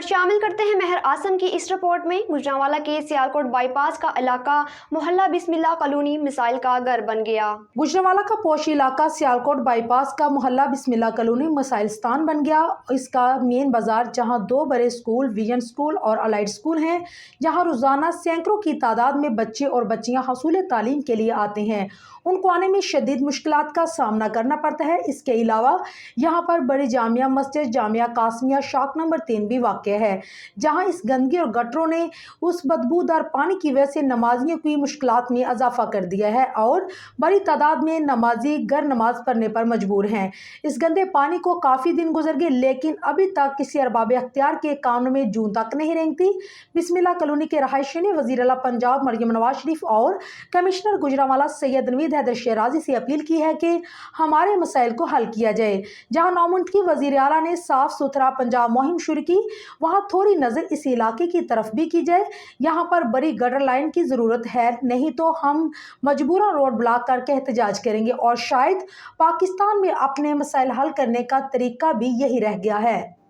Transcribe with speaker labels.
Speaker 1: शामिल करते हैं महर आसन की इस रिपोर्ट में। गुजरांवाला के सियालकोट बाईपास का इलाका मोहल्ला बिस्मिल्लाह कॉलोनी मिसाइल का घर बन गया।
Speaker 2: गुजरांवाला का पोश इलाका सियालकोट बाईपास का मोहल्ला बिस्मिल्लाह कॉलोनी मिसाइल स्थान बन गया। इसका मेन बाजार जहां 2 बड़े स्कूल, विजन स्कूल और अलाइड स्कूल हैं, जहां रोजाना सैकड़ों की तादाद में बच्चे और बच्चियां हसूल तालीम के लिए आते हैं। उनको आने में शदीद मुश्किलात का सामना करना पड़ता है। इसके अलावा यहाँ पर बड़ी जामिया मस्जिद जामिया कासमिया शाख नंबर 3 भी वाक़या है, जहाँ इस गंदगी और गटरों ने उस बदबूदार पानी की वजह से नमाजियों की मुश्किलात में इजाफा कर दिया है और बड़ी तादाद में नमाजी घर नमाज पढ़ने पर मजबूर हैं। इस गंदे पानी को काफ़ी दिन गुजर गए, लेकिन अभी तक किसी अरबाब अख्तियार के कानों में जूं तक नहीं रेंगती। बिस्मिल्लाह कॉलोनी के रहायशी ने वज़ीर आला पंजाब मरियम नवाज शरीफ और कमिश्नर गुजरांवाला सैयद नवीद हैदर शहराजी से अपील की है कि हमारे मसाइल को हल किया जाए। जहां नौमुंतखब वज़ीर आला ने साफ सुथरा पंजाब मुहिम शुरू की, वहां थोड़ी नज़र इस इलाके की तरफ भी की जाए। यहाँ पर बड़ी गटर लाइन की ज़रूरत है, नहीं तो हम मजबूरन रोड ब्लॉक करके एहतजाज करेंगे और शायद पाकिस्तान में अपने मसाइल हल करने का तरीका भी यही रह गया है।